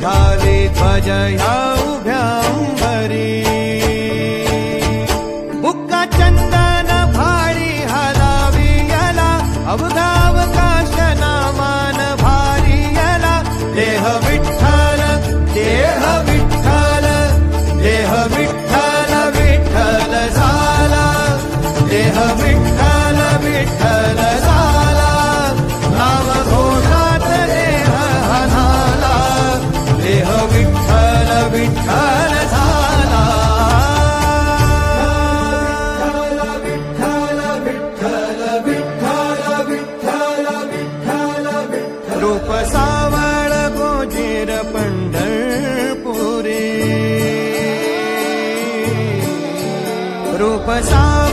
झाली ध्वज ह्या उभ्या अंबरी बुक्का चंदन भारी हलावी याला अवघावकाश नामान भारी याला देह विठ्ठल देह विठ्ठल देह विठ्ठल विठ्ठल झाला देह विठ्ठल विठ्ठल झाला नाम घोषात देह हनाला देह विठ्ठल विठ्ठल झाला विठ्ठल विठ्ठल विठ्ठल विठ्ठल विठ्ठल विठ्ठल रूप सावळ गोजीर पंढरपुरी रूप सावळ